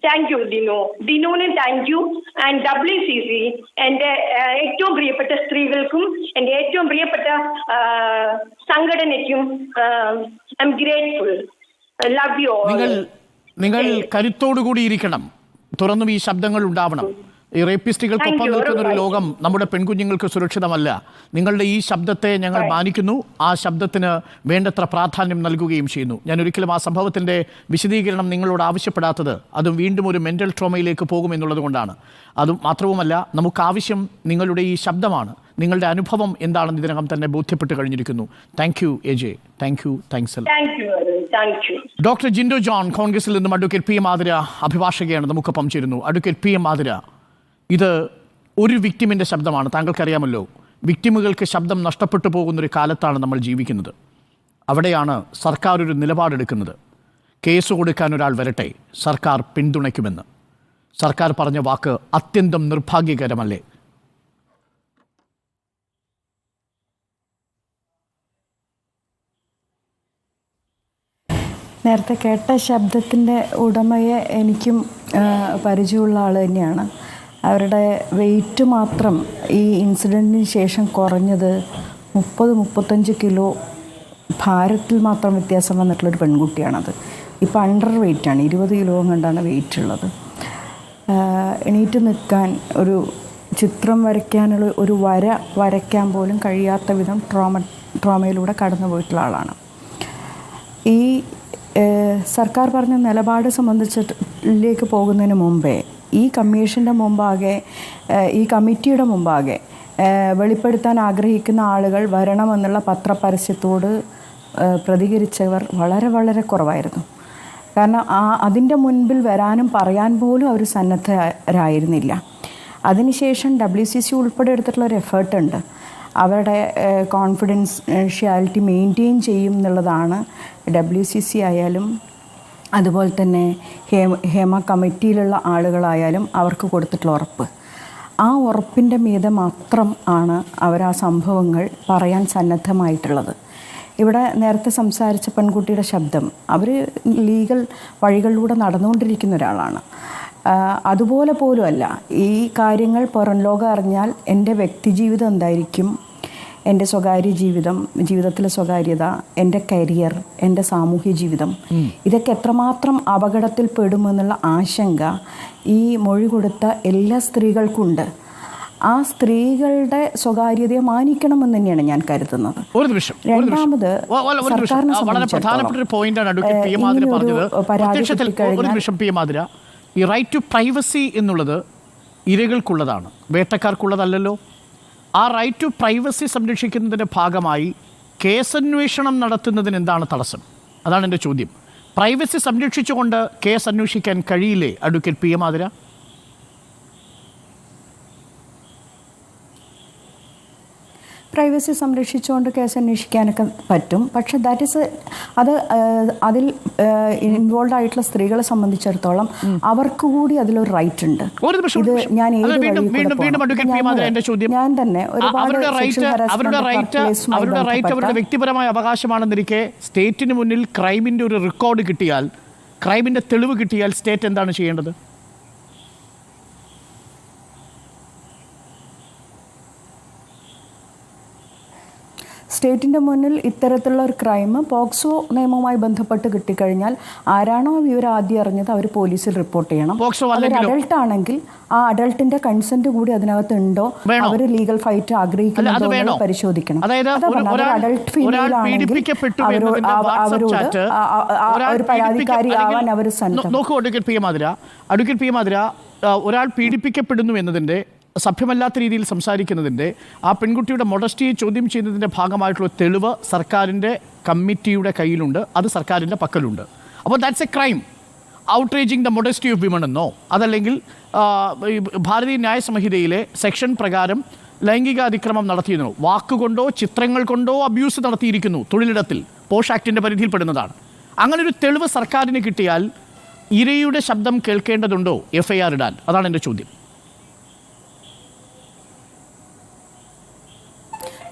താങ്ക് യു ദിനുവിന് താങ്ക് യു. ആൻഡ് WCC എൻ്റെ ഏറ്റവും പ്രിയപ്പെട്ട സ്ത്രീകൾക്കും എൻ്റെ ഏറ്റവും പ്രിയപ്പെട്ട സംഘടനയ്ക്കും I am grateful. Love you all. നിങ്ങൾ കരുത്തോടുകൂടി ഇരിക്കണം. തുറന്നും ഈ ശബ്ദങ്ങൾ ഉണ്ടാവണം. ഈ റേപ്പിസ്റ്റുകൾക്കൊപ്പം നിൽക്കുന്ന ഒരു ലോകം നമ്മുടെ പെൺകുഞ്ഞുങ്ങൾക്ക് സുരക്ഷിതമല്ല. നിങ്ങളുടെ ഈ ശബ്ദത്തെ ഞങ്ങൾ മാനിക്കുന്നു. ആ ശബ്ദത്തിന് വേണ്ടത്ര പ്രാധാന്യം നൽകുകയും ചെയ്യുന്നു. ഞാൻ ഒരിക്കലും ആ സംഭവത്തിൻ്റെ വിശദീകരണം നിങ്ങളോട് ആവശ്യപ്പെടാത്തത് അതും വീണ്ടും ഒരു മെൻ്റൽ ട്രോമയിലേക്ക് പോകുമെന്നുള്ളത് കൊണ്ടാണ്. അതും മാത്രവുമല്ല, നമുക്കാവശ്യം നിങ്ങളുടെ ഈ ശബ്ദമാണ്. നിങ്ങളുടെ അനുഭവം എന്താണെന്ന് ഇതിനകം തന്നെ ബോധ്യപ്പെട്ട് കഴിഞ്ഞിരിക്കുന്നു. Thank you AJ. Thank you. Thanks. Doctor Jindo John കോൺഗ്രസിൽ നിന്നും അഡ്വക്കേറ്റ് PM ആതിര അഭിഭാഷകയാണ് നമുക്കൊപ്പം ചേരുന്നു. അഡ്വക്കേറ്റ് PM ആതിര, ഇത് ഒരു വിക്ടിമിൻ്റെ ശബ്ദമാണ്. താങ്കൾക്കറിയാമല്ലോ, വിക്ടിമുകൾക്ക് ശബ്ദം നഷ്ടപ്പെട്ടു പോകുന്നൊരു കാലത്താണ് നമ്മൾ ജീവിക്കുന്നത്. അവിടെയാണ് സർക്കാർ ഒരു നിലപാടെടുക്കുന്നത്. കേസ് കൊടുക്കാൻ ഒരാൾ വരട്ടെ, സർക്കാർ പിന്തുണയ്ക്കുമെന്ന്. സർക്കാർ പറഞ്ഞ വാക്ക് അത്യന്തം നിർഭാഗ്യകരമല്ലേ? നേരത്തെ കേട്ട ശബ്ദത്തിൻ്റെ ഉടമയെ എനിക്കും പരിചയമുള്ള ആൾ തന്നെയാണ്. അവരുടെ വെയിറ്റ് മാത്രം ഈ ഇൻസിഡൻറ്റിന് ശേഷം കുറഞ്ഞത് 30-35 കിലോ ഭാരത്തിൽ മാത്രം വ്യത്യാസം വന്നിട്ടുള്ളൊരു പെൺകുട്ടിയാണത്. ഇപ്പോൾ അണ്ടർ വെയിറ്റാണ്, 20 കിലോ കണ്ടാണ് വെയിറ്റ് ഉള്ളത്. എണീറ്റ് നിൽക്കാൻ, ഒരു ചിത്രം വരയ്ക്കാനുള്ള ഒരു വരയ്ക്കാൻ പോലും കഴിയാത്ത വിധം ട്രോമയിലൂടെ കടന്നു പോയിട്ടുള്ള ആളാണ്. ഈ സർക്കാർ പറഞ്ഞ നിലപാട് സംബന്ധിച്ചിലേക്ക് പോകുന്നതിന് മുമ്പേ ഈ കമ്മീഷൻ്റെ മുമ്പാകെ, ഈ കമ്മിറ്റിയുടെ മുമ്പാകെ വെളിപ്പെടുത്താൻ ആഗ്രഹിക്കുന്ന ആളുകൾ വരണമെന്നുള്ള പത്രപരസ്യത്തോട് പ്രതികരിച്ചവർ വളരെ വളരെ കുറവായിരുന്നു. കാരണം അതിൻ്റെ മുൻപിൽ വരാനും പറയാൻ പോലും അവർ സന്നദ്ധരായിരുന്നില്ല. അതിനുശേഷം WCC ഉൾപ്പെടെ എടുത്തിട്ടുള്ള ഒരു എഫേർട്ടുണ്ട്. അവരുടെ കോൺഫിഡൻഷ്യാലിറ്റി മെയിൻറ്റെയിൻ ചെയ്യും എന്നുള്ളതാണ് WCC ആയാലും അതുപോലെ തന്നെ ഹേമ കമ്മിറ്റിയിലുള്ള ആളുകളായാലും അവർക്ക് കൊടുത്തിട്ടുള്ള ഉറപ്പ്. ആ ഉറപ്പിൻ്റെ മീതെ മാത്രം ആണ് അവർ ആ സംഭവങ്ങൾ പറയാൻ സന്നദ്ധമായിട്ടുള്ളത്. ഇവിടെ നേരത്തെ സംസാരിച്ച പെൺകുട്ടിയുടെ ശബ്ദം, അവർ ലീഗൽ വഴികളിലൂടെ നടന്നുകൊണ്ടിരിക്കുന്ന ഒരാളാണ്. അതുപോലെ പോലും അല്ല, ഈ കാര്യങ്ങൾ പുറം ലോകം അറിഞ്ഞാൽ എൻ്റെ വ്യക്തിജീവിതം എന്തായിരിക്കും, എൻ്റെ സ്വകാര്യ ജീവിതത്തിലെ സ്വകാര്യത, എൻ്റെ കരിയർ, എൻ്റെ സാമൂഹ്യ ജീവിതം, ഇതൊക്കെ എത്രമാത്രം അപകടത്തിൽ പെടുമെന്നുള്ള ആശങ്ക ഈ മൊഴി കൊടുത്ത എല്ലാ സ്ത്രീകൾക്കുണ്ട്. ആ സ്ത്രീകളുടെ സ്വകാര്യതയെ മാനിക്കണമെന്ന് തന്നെയാണ് ഞാൻ കരുതുന്നത്. രണ്ടാമത്, സർക്കാരിനെ സംബന്ധിച്ചിടത്തോളം പരാതി ഈ റൈറ്റ് ടു പ്രൈവസി എന്നുള്ളത് ഇരകൾക്കുള്ളതാണ്, വേട്ടക്കാർക്കുള്ളതല്ലല്ലോ. ആ റൈറ്റ് ടു പ്രൈവസി സംരക്ഷിക്കുന്നതിൻ്റെ ഭാഗമായി കേസന്വേഷണം നടത്തുന്നതിന് എന്താണ് തടസ്സം? അതാണ് എൻ്റെ ചോദ്യം. പ്രൈവസി സംരക്ഷിച്ചുകൊണ്ട് കേസ് അന്വേഷിക്കാൻ കഴിയില്ലേ advocate P M Athira? Privacy സംരക്ഷിച്ചുകൊണ്ട് കേസ് അന്വേഷിക്കാനൊക്കെ പറ്റും. പക്ഷെ അതിൽ ഇൻവോൾവ് ആയിട്ടുള്ള സ്ത്രീകളെ സംബന്ധിച്ചിടത്തോളം അവർക്ക് കൂടി അതിലൊരു റൈറ്റ് ഉണ്ട്. ഇത് ഞാൻ ഞാൻ തന്നെ അവരുടെ വ്യക്തിപരമായ അവകാശമാണെന്നിരിക്കെ സ്റ്റേറ്റിന് മുന്നിൽ ക്രൈമിന്റെ ഒരു റെക്കോർഡ് കിട്ടിയാൽ, ക്രൈമിന്റെ തെളിവ് കിട്ടിയാൽ സ്റ്റേറ്റ് എന്താണ് ചെയ്യേണ്ടത്? സ്റ്റേറ്റിൻ്റെ മുന്നിൽ ഇത്തരത്തിലുള്ള ഒരു ക്രൈം പോക്സോ നിയമവുമായി ബന്ധപ്പെട്ട് കിട്ടിക്കഴിഞ്ഞാൽ ആരാണോ വിവരം ആദ്യം അറിഞ്ഞത് അവർ പോലീസിൽ റിപ്പോർട്ട് ചെയ്യണം. അതൊരു അഡൾട്ട് ആണെങ്കിൽ ആ അഡൾട്ടിന്റെ കൺസെന്റ് കൂടി അതിനകത്ത് ഉണ്ടോ, അവർ ലീഗൽ ഫൈറ്റ് ആഗ്രഹിക്കുന്നുണ്ടോ പരിശോധിക്കണം. അഡൾട്ട് ഫീമെയിൽ ആണെങ്കിൽ അവരോട് ഒരു പരാതിക്കാരി ആവാൻ അവർ നോക്കൂ. അഡ്വക്കേറ്റ് പി എം ആതിര, ഒരാൾ പീഡിപ്പിക്കപ്പെടുന്നു എന്നതിൻ്റെ, സഭ്യമല്ലാത്ത രീതിയിൽ സംസാരിക്കുന്നതിൻ്റെ, ആ പെൺകുട്ടിയുടെ മൊഡസ്റ്റിയെ ചോദ്യം ചെയ്യുന്നതിൻ്റെ ഭാഗമായിട്ടുള്ള തെളിവ് സർക്കാരിൻ്റെ കമ്മിറ്റിയുടെ കയ്യിലുണ്ട്, അത് സർക്കാരിൻ്റെ പക്കലുണ്ട്. അപ്പോൾ that's a crime. Outraging the modesty of women എന്നോ അതല്ലെങ്കിൽ ഭാരതീയ ന്യായ സംഹിതയിലെ സെക്ഷൻ പ്രകാരം ലൈംഗിക അതിക്രമം നടത്തിയെന്നോ, വാക്കുകൊണ്ടോ ചിത്രങ്ങൾ കൊണ്ടോ അബ്യൂസ് നടത്തിയിരിക്കുന്നു തൊഴിലിടത്തിൽ, പോഷ് ആക്ടിൻ്റെ പരിധിയിൽപ്പെടുന്നതാണ്. അങ്ങനൊരു തെളിവ് സർക്കാരിന് കിട്ടിയാൽ ഇരയുടെ ശബ്ദം കേൾക്കേണ്ടതുണ്ടോ FIR ഇടാൻ? അതാണ് എൻ്റെ ചോദ്യം.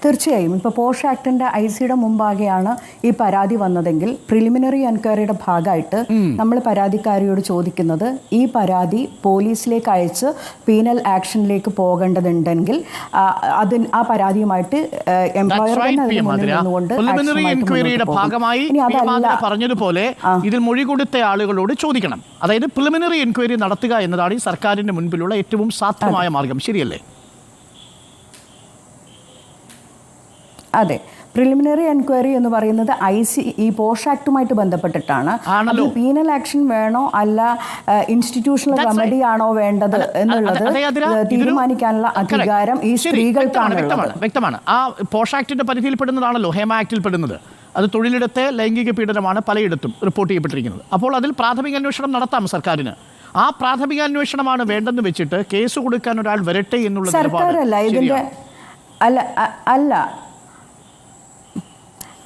തീർച്ചയായും ഇപ്പോൾ പോഷ് ആക്ടിൻ്റെ ICയുടെ മുമ്പാകെയാണ് ഈ പരാതി വന്നതെങ്കിൽ പ്രിലിമിനറി എൻക്വയറിയുടെ ഭാഗമായിട്ട് നമ്മൾ പരാതിക്കാരിയോട് ചോദിക്കുന്നത് ഈ പരാതി പോലീസിലേക്ക് അയച്ച് പീനൽ ആക്ഷനിലേക്ക് പോകേണ്ടതുണ്ടെങ്കിൽ ആ പരാതിയുമായിട്ട് പറഞ്ഞതുപോലെ ഇതിൽ മൊഴി കൊടുത്ത ആളുകളോട് ചോദിക്കണം. അതായത് പ്രിലിമിനറി എൻക്വയറി നടത്തുക എന്നതാണ് ഈ സർക്കാരിന്റെ മുൻപിലുള്ള ഏറ്റവും സാധ്യമായ മാർഗം. ശരിയല്ലേ? അതെ, പ്രിലിമിനറി എൻക്വയറി എന്ന് പറയുന്നത് ഈ പോഷ് ആക്ടുമായിട്ട് ബന്ധപ്പെട്ടിട്ടാണ്. അത് പീനൽ ആക്ഷൻ വേണോ അല്ല ഇൻസ്റ്റിറ്റ്യൂഷണൽ റെമഡി ആണോ വേണ്ടത് എന്നുള്ളത് തീരുമാനിക്കാനുള്ള അധികാരം ഈ സ്ത്രീകൾക്കാണ്. വ്യക്തമാണ്. ആ പോഷ് ആക്ടിന്റെ പരിധിയിൽപ്പെടുന്നതാണല്ലോ ഹേമ ആക്ടിൽ പെടുന്നത്. അത് തൊഴിലിടത്തെ ലൈംഗിക പീഡനമാണ് പലയിടത്തും റിപ്പോർട്ട് ചെയ്യപ്പെട്ടിരിക്കുന്നത്. അപ്പോൾ അതിൽ പ്രാഥമിക അന്വേഷണം നടത്താം സർക്കാരിന്. ആ പ്രാഥമിക അന്വേഷണമാണ് വേണ്ടെന്ന് വെച്ചിട്ട് കേസ് കൊടുക്കാൻ ഒരാൾ വരട്ടെ എന്നുള്ള സർക്കാരല്ല ഇതിന്റെ അല്ല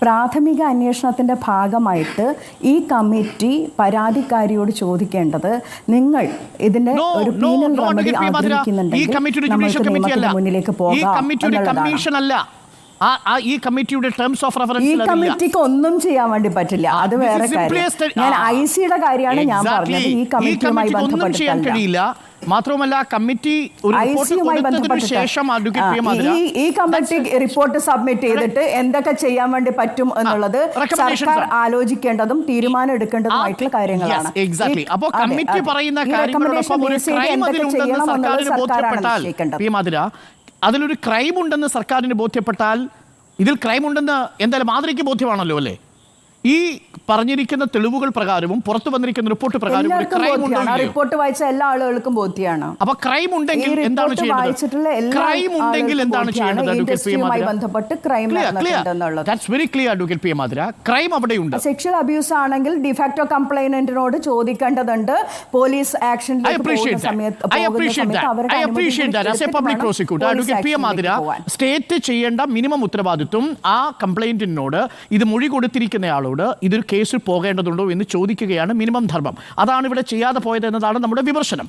പ്രാഥമിക അന്വേഷണത്തിൻ്റെ ഭാഗമായിട്ട് ഈ കമ്മിറ്റി പരാതിക്കാരിയോട് ചോദിക്കേണ്ടത്, നിങ്ങൾ ഇതിന്റെ ഒരു പീനൽ റെമഡി ആഗ്രഹിക്കുന്നുണ്ടെങ്കിൽ നമുക്ക് നിയമത്തിന് മുന്നിലേക്ക് പോകാം എന്നുള്ളതാണ്. ഈ കമ്മിറ്റിയുടെ ടേംസ് ഓഫ് റെഫറൻസ് ഈ കമ്മിറ്റിക്ക് ഒന്നും ചെയ്യാൻ വേണ്ടി പറ്റില്ല. അത് വേറെ കാര്യം. ഞാൻ ICയുടെ കാര്യമാണ് ഞാൻ പറഞ്ഞത്. ഈ കമ്മിറ്റിയുമായി ബന്ധപ്പെട്ടിട്ടില്ല. മാത്രമല്ല കമ്മിറ്റി ICയുമായി ശേഷം ഈ കമ്മിറ്റി റിപ്പോർട്ട് സബ്മിറ്റ് ചെയ്തിട്ട് എന്തൊക്കെ ചെയ്യാൻ വേണ്ടി പറ്റും എന്നുള്ളത് സർക്കാർ ആലോചിക്കേണ്ടതും തീരുമാനം എടുക്കേണ്ടതുമായിട്ടുള്ള കാര്യങ്ങളാണ്. അപ്പോൾ കമ്മിറ്റി പറയുന്ന കാര്യങ്ങളോടൊപ്പം ഒരു ക്രൈം അതിലുണ്ടെന്ന് സർക്കാരിന് ബോധ്യപ്പെട്ടാൽ, അതിലൊരു ക്രൈം ഉണ്ടെന്ന് സർക്കാരിന് ബോധ്യപ്പെട്ടാൽ, ഇതിൽ ക്രൈം ഉണ്ടെന്ന് എന്തായാലും മാതൃക്ക് ബോധ്യമാണല്ലോ അല്ലേ? ഈ പറഞ്ഞിരിക്കുന്ന തെളിവുകൾ പ്രകാരവും പുറത്തു വന്നിരിക്കുന്ന റിപ്പോർട്ട് പ്രകാരവും റിപ്പോർട്ട് വായിച്ച എല്ലാ ആളുകൾക്കും ബോധ്യമാണ്. അപ്പൊ ക്രൈം ഉണ്ടെങ്കിൽ എന്താണ് ചെയ്യുന്നത്? ക്രൈം ഉണ്ടെങ്കിൽ എന്താണ് ചെയ്യേണ്ടത്? ക്രൈം അവിടെയുണ്ട്. സെക്ഷൽ അബ്യൂസ് ആണെങ്കിൽ ഡിഫാക്ടോ കംപ്ലൈനന്റിനോട് ചോദിക്കേണ്ടതുണ്ട്. പോലീസ് ആക്ഷൻ സ്റ്റേറ്റ് ചെയ്യേണ്ട മിനിമം ഉത്തരവാദിത്വം ആ കംപ്ലൈന്റിനോട് ഇത് മൊഴി കൊടുത്തിരിക്കുന്നയാളോട് ഇതൊരു കേസിൽ പോകേണ്ടതുണ്ടോ എന്ന് ചോദിക്കുകയാണ് മിനിമം ധർമ്മം. അതാണ് ഇവിടെ ചെയ്യാതെ പോയത് എന്നതാണ് നമ്മുടെ വിമർശനം.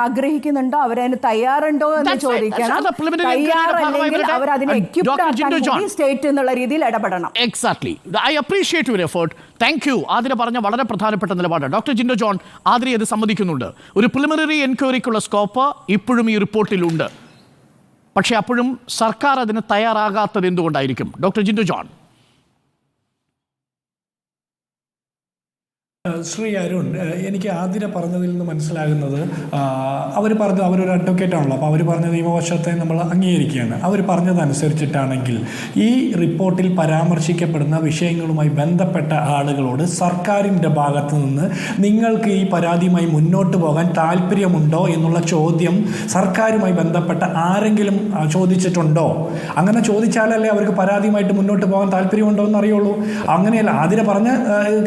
ആഗ്രഹിക്കുന്നുണ്ടോ, അവരതിന് തയ്യാറുണ്ടോ എന്ന് ചോദിക്കണം. സ്റ്റേറ്റ് എന്നുള്ള രീതിയിൽ ഇടപെടണം. Exactly. I appreciate your effort. Thank you. Athira പറഞ്ഞ വളരെ പ്രധാനപ്പെട്ട നിലപാട്. ഡോക്ടർ ജിൻഡോ ജോൺ ആതിര ഇത് സമ്മതിക്കുന്നുണ്ട്. ഒരു പ്രിലിമിനറി എൻക്വയറിക്കുള്ള സ്കോപ്പ് ഇപ്പോഴും ഈ റിപ്പോർട്ടിലുണ്ട്. പക്ഷേ അപ്പോഴും സർക്കാർ അതിന് തയ്യാറാകാത്തത് എന്തുകൊണ്ടായിരിക്കും? Doctor Jindo John. ശ്രീ അരുൺ, എനിക്ക് ആതിര പറഞ്ഞതിൽ നിന്ന് മനസ്സിലാകുന്നത് അവർ പറഞ്ഞു, അവരൊരു അഡ്വക്കേറ്റ് ആണല്ലോ, അപ്പോൾ അവർ പറഞ്ഞ നിയമവശത്തെ നമ്മൾ അംഗീകരിക്കുകയാണ്. അവർ പറഞ്ഞതനുസരിച്ചിട്ടാണെങ്കിൽ ഈ റിപ്പോർട്ടിൽ പരാമർശിക്കപ്പെടുന്ന വിഷയങ്ങളുമായി ബന്ധപ്പെട്ട ആളുകളോട് സർക്കാരിൻ്റെ ഭാഗത്ത് നിന്ന് നിങ്ങൾക്ക് ഈ പരാതിയുമായി മുന്നോട്ട് പോകാൻ താല്പര്യമുണ്ടോ എന്നുള്ള ചോദ്യം സർക്കാരുമായി ബന്ധപ്പെട്ട ആരെങ്കിലും ചോദിച്ചിട്ടുണ്ടോ? അങ്ങനെ ചോദിച്ചാലല്ലേ അവർക്ക് പരാതിയുമായിട്ട് മുന്നോട്ട് പോകാൻ താല്പര്യമുണ്ടോ എന്ന് അറിയുള്ളൂ. അങ്ങനെയല്ല, ആതിര പറഞ്ഞ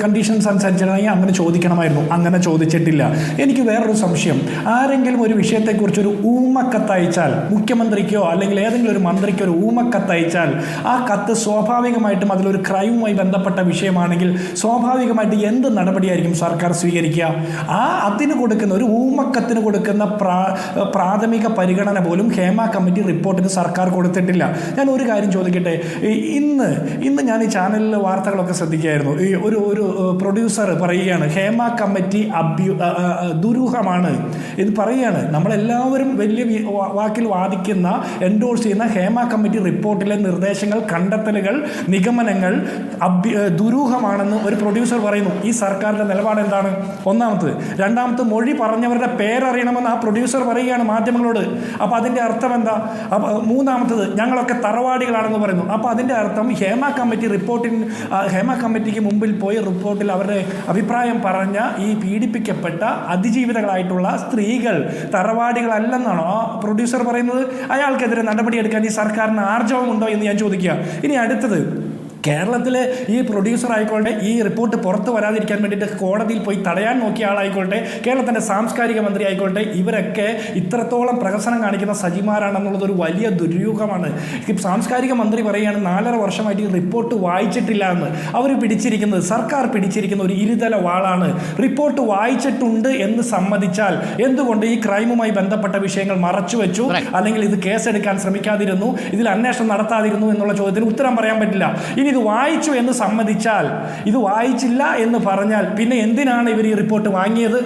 കണ്ടീഷൻസ് അനുസരിച്ചിട്ടാണെങ്കിൽ അങ്ങനെ ചോദിക്കണമായിരുന്നു. അങ്ങനെ ചോദിച്ചിട്ടില്ല. എനിക്ക് വേറൊരു സംശയം, ആരെങ്കിലും ഒരു വിഷയത്തെക്കുറിച്ച് ഒരു ഊമക്കത്തയച്ചാൽ, മുഖ്യമന്ത്രിക്കോ അല്ലെങ്കിൽ ഏതെങ്കിലും ഒരു മന്ത്രിക്കോ ഒരു ഊമക്കത്തയച്ചാൽ, ആ കത്ത് സ്വാഭാവികമായിട്ടും അതിലൊരു ക്രൈമുമായി ബന്ധപ്പെട്ട വിഷയമാണെങ്കിൽ സ്വാഭാവികമായിട്ട് എന്ത് നടപടിയായിരിക്കും സർക്കാർ സ്വീകരിക്കുക? അതിന് കൊടുക്കുന്ന ഒരു ഊമക്കത്തിന് കൊടുക്കുന്ന പ്രാഥമിക പരിഗണന പോലും ഹേമ കമ്മിറ്റി റിപ്പോർട്ടിന് സർക്കാർ കൊടുത്തിട്ടില്ല. ഞാൻ ഒരു കാര്യം ചോദിക്കട്ടെ, ഇന്ന് ഞാൻ ഈ ചാനലിൽ വാർത്തകളൊക്കെ ശ്രദ്ധിക്കുകയായിരുന്നു. ഈ ഒരു പ്രൊഡ്യൂസർ പറയുകയാണ് ഹേമ കമ്മിറ്റി ദുരൂഹമാണ് ഇത് പറയുകയാണ്. നമ്മളെല്ലാവരും വലിയ വാക്കിൽ വാദിക്കുന്ന, എൻഡോഴ്സ് ചെയ്യുന്ന ഹേമ കമ്മിറ്റി റിപ്പോർട്ടിലെ നിർദ്ദേശങ്ങൾ, കണ്ടെത്തലുകൾ, നിഗമനങ്ങൾ ദുരൂഹമാണെന്ന് ഒരു പ്രൊഡ്യൂസർ പറയുന്നു. ഈ സർക്കാരിൻ്റെ നിലപാട് എന്താണ്? ഒന്നാമത്. രണ്ടാമത്, മൊഴി പറഞ്ഞവരുടെ പേരറിയണമെന്ന് ആ പ്രൊഡ്യൂസർ പറയുകയാണ് മാധ്യമങ്ങളോട്. അപ്പോൾ അതിൻ്റെ അർത്ഥം എന്താ? മൂന്നാമത്തത്, ഞങ്ങളൊക്കെ തറവാടികളാണെന്ന് പറയുന്നു. അപ്പോൾ അതിൻ്റെ അർത്ഥം ഹേമ കമ്മിറ്റിക്ക് മുമ്പിൽ പോയി റിപ്പോർട്ടിൽ അവരുടെ അഭിപ്രായം പറഞ്ഞ ഈ പീഡിപ്പിക്കപ്പെട്ട അതിജീവിതകളായിട്ടുള്ള സ്ത്രീകൾ തറവാടികളല്ലെന്നാണോ ആ പ്രൊഡ്യൂസർ പറയുന്നത്? അയാൾക്കെതിരെ നടപടിയെടുക്കാൻ ഈ സർക്കാരിന് ആർജവമുണ്ടോ എന്ന് ഞാൻ ചോദിക്കുക. ഇനി അടുത്തത്, കേരളത്തിലെ ഈ പ്രൊഡ്യൂസർ ആയിക്കോട്ടെ, ഈ റിപ്പോർട്ട് പുറത്തു വരാതിരിക്കാൻ വേണ്ടിയിട്ട് കോടതിയിൽ പോയി തടയാൻ നോക്കിയ ആളായിക്കോട്ടെ, കേരളത്തിൻ്റെ സാംസ്കാരിക മന്ത്രി ആയിക്കോട്ടെ, ഇവരൊക്കെ ഇത്രത്തോളം പ്രഹസനം കാണിക്കുന്ന സജിമാരാണെന്നുള്ളത് ഒരു വലിയ ദുര്യൂഹമാണ്. സാംസ്കാരിക മന്ത്രി പറയുകയാണ് 4.5 വർഷമായിട്ട് ഈ റിപ്പോർട്ട് വായിച്ചിട്ടില്ല എന്ന്. അവർ പിടിച്ചിരിക്കുന്നത്, സർക്കാർ പിടിച്ചിരിക്കുന്ന ഒരു ഇരുതല വാളാണ്. റിപ്പോർട്ട് വായിച്ചിട്ടുണ്ട് എന്ന് സമ്മതിച്ചാൽ എന്തുകൊണ്ട് ഈ ക്രൈമുമായി ബന്ധപ്പെട്ട വിഷയങ്ങൾ മറച്ചുവെച്ചു, അല്ലെങ്കിൽ ഇത് കേസെടുക്കാൻ ശ്രമിക്കാതിരുന്നു, ഇതിൽ അന്വേഷണം നടത്താതിരുന്നു എന്നുള്ള ചോദ്യത്തിന് ഉത്തരം പറയാൻ പറ്റില്ല. ഇനി ഇത് വായിച്ചു എന്ന് സമ്മതിച്ചാൽ, ഇത് വായിച്ചില്ല എന്ന് പറഞ്ഞാൽ പിന്നെ എന്തിനാണ് ഇവർ ഈ റിപ്പോർട്ട് വാങ്ങിയത്?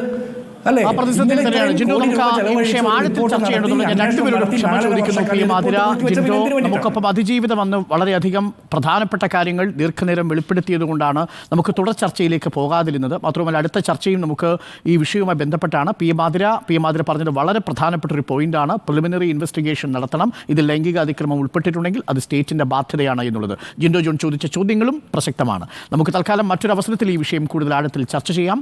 നമുക്കൊപ്പം അതിജീവിതം വന്ന് വളരെയധികം പ്രധാനപ്പെട്ട കാര്യങ്ങൾ ദീർഘനേരം വെളിപ്പെടുത്തിയത് കൊണ്ടാണ് നമുക്ക് തുടർ ചർച്ചയിലേക്ക് പോകാതിരുന്നത്. മാത്രമല്ല അടുത്ത ചർച്ചയും നമുക്ക് ഈ വിഷയവുമായി ബന്ധപ്പെട്ടാണ്. പി മാതിര പറഞ്ഞത് വളരെ പ്രധാനപ്പെട്ട ഒരു പോയിന്റാണ്. പ്രിലിമിനറി ഇൻവെസ്റ്റിഗേഷൻ നടത്തണം. ഇതിൽ ലൈംഗിക അതിക്രമം ഉൾപ്പെട്ടിട്ടുണ്ടെങ്കിൽ അത് സ്റ്റേറ്റിന്റെ ബാധ്യതയാണ് എന്നുള്ളത് ജിൻഡോ ജോൺ ചോദിച്ച ചോദ്യങ്ങളും പ്രസക്തമാണ്. നമുക്ക് തൽക്കാലം മറ്റൊരു അവസരത്തിൽ ഈ വിഷയം കൂടുതൽ ആഴത്തിൽ ചർച്ച ചെയ്യാം.